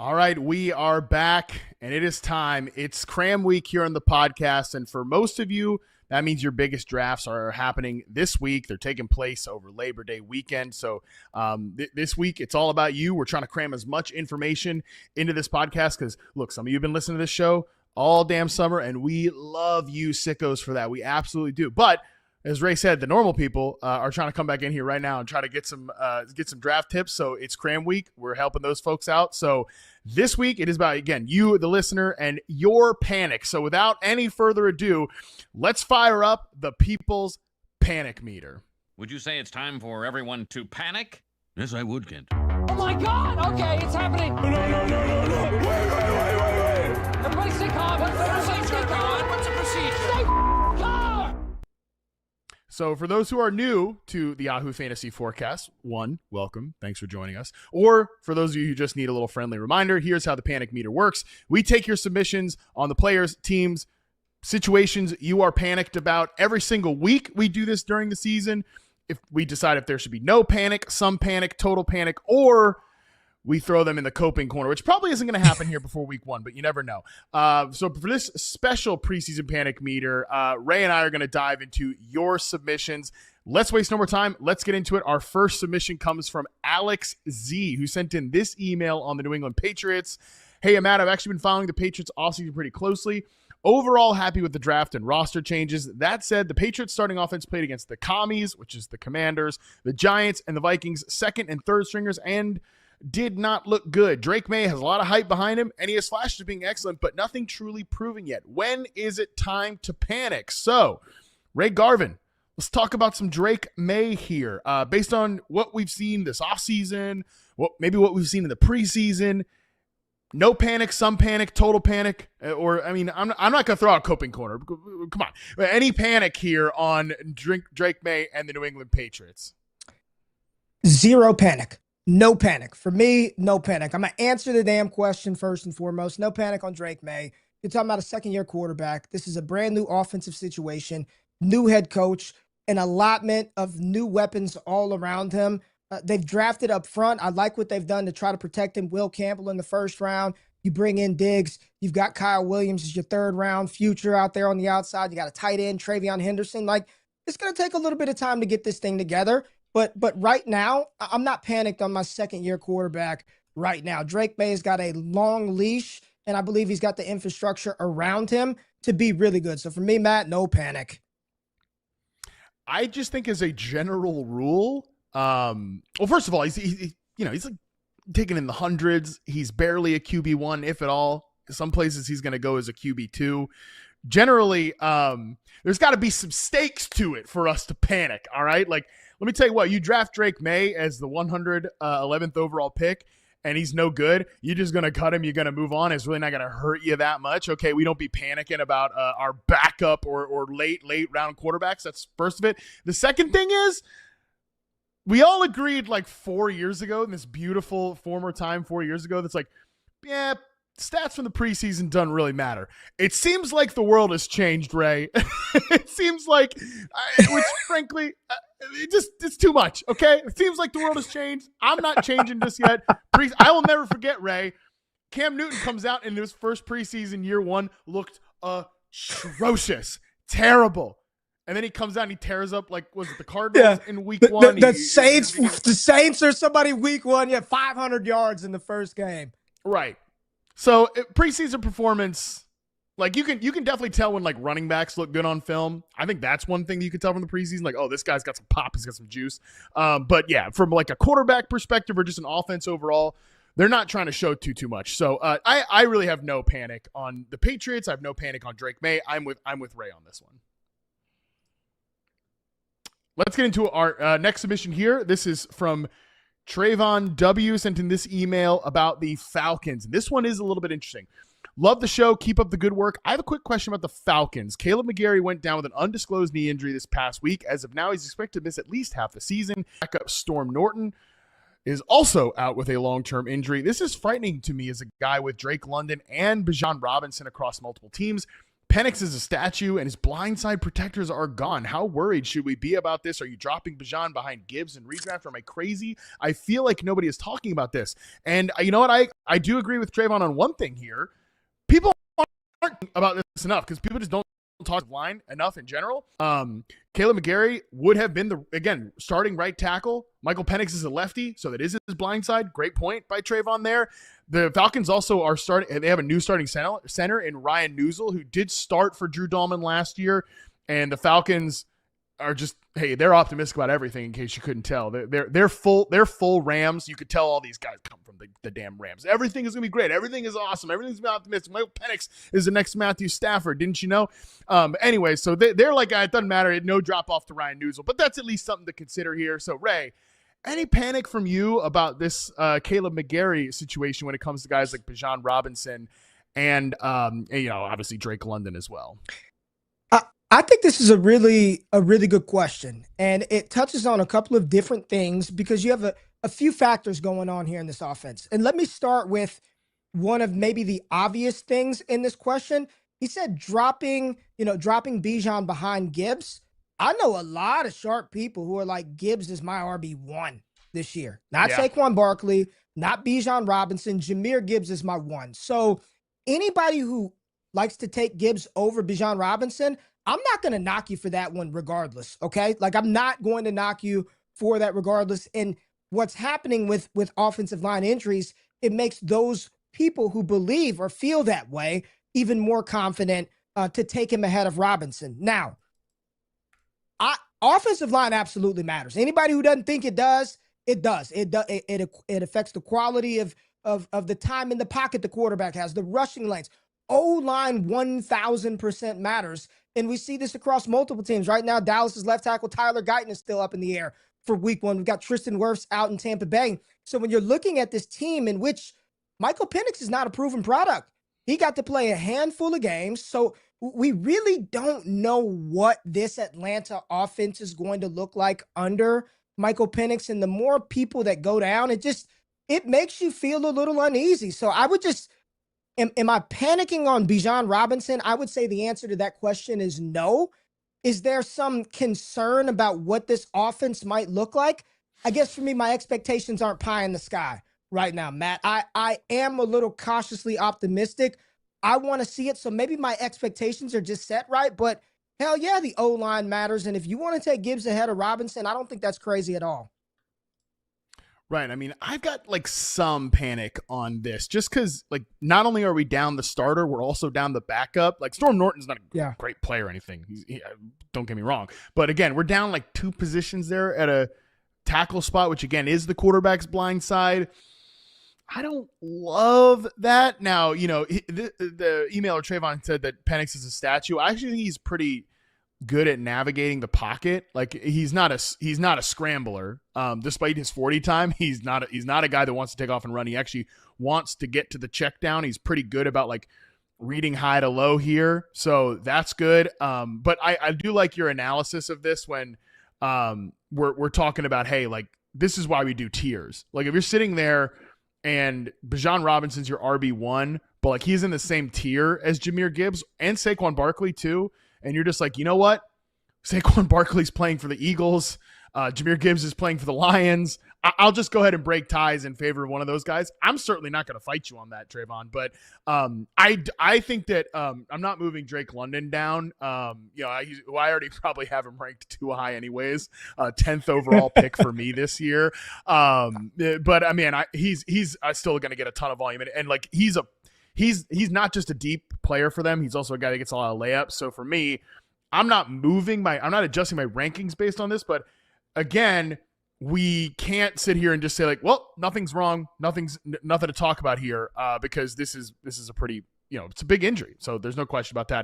All right, we are back, and it is time. It's cram week here on the podcast, and for most of you, that means your biggest drafts are happening this week. They're taking place over Labor Day weekend, so this week, it's all about you. We're trying to cram as much information into this podcast because, look, some of you have been listening to this show all damn summer, and we love you sickos for that. We absolutely do, but as Ray said, the normal people are trying to come back in here right now and try to get some draft tips. So it's cram week. We're helping those folks out. So this week it is about, again, you, the listener, and your panic. So without any further ado, let's fire up the people's panic meter. Would you say it's time for everyone to panic? Yes, I would, Kent. Oh my God! Okay, it's happening. No! Wait! Everybody stay calm. Everybody stay calm. What's the procedure? Stay calm. So for those who are new to the Yahoo Fantasy Forecast, one, welcome. Thanks for joining us. Or for those of you who just need a little friendly reminder, here's how the panic meter works. We take your submissions on the players, teams, situations you are panicked about every single week. We do this during the season. If we decide if there should be no panic, some panic, total panic, or we throw them in the coping corner, which probably isn't going to happen here before week one, but you never know. So for this special preseason panic meter, Ray and I are going to dive into your submissions. Let's waste no more time. Let's get into it. Our first submission comes from Alex Z, who sent in this email on the New England Patriots. Hey, Matt, I've actually been following the Patriots offseason pretty closely. Overall, happy with the draft and roster changes. That said, the Patriots starting offense played against the Commies, which is the Commanders, the Giants, and the Vikings, second and third stringers, and did not look good. Drake Maye has a lot of hype behind him, and he has flashed as being excellent, but nothing truly proven yet. When is it time to panic? So, Ray Garvin, let's talk about some Drake Maye here. Based on what we've seen this offseason, maybe what we've seen in the preseason, no panic, some panic, total panic, or, I mean, I'm not going to throw out coping corner. Come on. Any panic here on Drake Maye and the New England Patriots? Zero panic. No panic. For me, no panic. I'm going to answer the damn question first and foremost. No panic on Drake Maye. You're talking about a second-year quarterback. This is a brand-new offensive situation, new head coach, an allotment of new weapons all around him. They've drafted up front. I like what they've done to try to protect him. Will Campbell in the first round. You bring in Diggs. You've got Kyle Williams as your third-round future out there on the outside. You got a tight end, Travion Henderson. Like, it's going to take a little bit of time to get this thing together. But right now, I'm not panicked on my second-year quarterback right now. Drake Maye's got a long leash, and I believe he's got the infrastructure around him to be really good. So for me, Matt, no panic. I just think as a general rule, well, first of all, he's like taken in the hundreds. He's barely a QB1, if at all. Some places he's going to go as a QB2. Generally, there's got to be some stakes to it for us to panic, all right? Like, let me tell you what, you draft Drake Maye as the 111th overall pick, and he's no good. You're just going to cut him. You're going to move on. It's really not going to hurt you that much. Okay, we don't be panicking about our backup or late round quarterbacks. That's first of it. The second thing is, we all agreed like 4 years ago, in this beautiful former time 4 years ago, that's like, yeah, stats from the preseason doesn't really matter. It seems like the world has changed, Ray. It seems like, which frankly, it's too much, okay? It seems like the world has changed. I'm not changing just yet. I will never forget, Ray. Cam Newton comes out in his first preseason, year one, looked atrocious, terrible. And then he comes out and he tears up, like, was it the Cardinals in week one? The Saints or somebody week one, 500 yards in the first game. Right. So preseason performance, like you can definitely tell when like running backs look good on film. I think that's one thing that you can tell from the preseason. Like, oh, this guy's got some pop, he's got some juice. But yeah, from like a quarterback perspective or just an offense overall, they're not trying to show too much. So I really have no panic on the Patriots. I have no panic on Drake Maye. I'm with Ray on this one. Let's get into our next submission here. This is from Trayvon W. sent in this email about the Falcons. This one is a little bit interesting. Love the show. Keep up the good work. I have a quick question about the Falcons. Caleb McGarry went down with an undisclosed knee injury this past week. As of now, he's expected to miss at least half the season. Backup Storm Norton is also out with a long-term injury. This is frightening to me as a guy with Drake London and Bijan Robinson across multiple teams. Penix is a statue and his blindside protectors are gone. How worried should we be about this? Are you dropping Bijan behind Gibbs and redraft? Am I crazy? I feel like nobody is talking about this. And you know what? I do agree with Trayvon on one thing here. People aren't about this enough because people just don't talk line enough in general. Caleb McGarry would have been again, starting right tackle. Michael Penix is a lefty, so that is his blind side. Great point by Trayvon there. The Falcons also are starting, they have a new starting center in Ryan Newsel, who did start for Drew Dahlman last year. And the Falcons are just, hey, they're optimistic about everything, in case you couldn't tell. They're full Rams. You could tell all these guys come from the damn Rams. Everything is going to be great. Everything is awesome. Everything's going to be optimistic. Michael Penix is the next Matthew Stafford. Didn't you know? Anyway, so they're like, it doesn't matter. No drop off to Ryan Newsel, but that's at least something to consider here. So Ray, any panic from you about this Caleb McGarry situation when it comes to guys like Bijan Robinson and obviously Drake London as well? I think this is a really good question, and it touches on a couple of different things because you have a few factors going on here in this offense. And let me start with one of maybe the obvious things in this question. He said dropping Bijan behind Gibbs. I know a lot of sharp people who are like, Gibbs is my RB1 this year. Not Saquon Barkley, not Bijan Robinson. Jahmyr Gibbs is my one. So anybody who likes to take Gibbs over Bijan Robinson, I'm not going to knock you for that one regardless, okay? Like, I'm not going to knock you for that regardless. And what's happening with offensive line injuries, it makes those people who believe or feel that way even more confident to take him ahead of Robinson. Now, offensive line absolutely matters. Anybody who doesn't think it does, it does. It affects the quality of the time in the pocket the quarterback has, the rushing lanes. O-line 1,000% matters. And we see this across multiple teams. Right now, Dallas's left tackle, Tyler Guyton, is still up in the air for week one. We've got Tristan Wirfs out in Tampa Bay. So when you're looking at this team in which Michael Penix is not a proven product, he got to play a handful of games. So we really don't know what this Atlanta offense is going to look like under Michael Penix. And the more people that go down, it makes you feel a little uneasy. So I would just... Am I panicking on Bijan Robinson? I would say the answer to that question is no. Is there some concern about what this offense might look like? I guess for me, my expectations aren't pie in the sky right now, Matt. I am a little cautiously optimistic. I want to see it, so maybe my expectations are just set right, but hell yeah, the O-line matters, and if you want to take Gibbs ahead of Robinson, I don't think that's crazy at all. Right. I mean, I've got like some panic on this just because, like, not only are we down the starter, we're also down the backup. Like, Storm Norton's not a great player or anything. Don't get me wrong. But again, we're down like 2 positions there at a tackle spot, which again is the quarterback's blind side. I don't love that. Now, the emailer Trayvon said that Penix is a statue. I actually think he's pretty good at navigating the pocket. Like, he's not a scrambler. Despite his 40 time, he's not a guy that wants to take off and run. He actually wants to get to the check down. He's pretty good about like reading high to low here. So that's good. But I do like your analysis of this when we're talking about, hey, like, this is why we do tiers. Like, if you're sitting there and Bijan Robinson's your RB1, but like he's in the same tier as Jahmyr Gibbs and Saquon Barkley too, and you're just like, you know what? Saquon Barkley's playing for the Eagles. Jahmyr Gibbs is playing for the Lions. I'll just go ahead and break ties in favor of one of those guys. I'm certainly not going to fight you on that, Trayvon. But I think that I'm not moving Drake London down. I already probably have him ranked too high anyways. 10th overall pick for me this year. But I mean, he's still going to get a ton of volume. And like he's not just a deep player for them. He's also a guy that gets a lot of layups. So for me, I'm not adjusting my rankings based on this, but again, we can't sit here and just say like, well, nothing's wrong. Nothing to talk about here because this is a pretty, it's a big injury. So there's no question about that.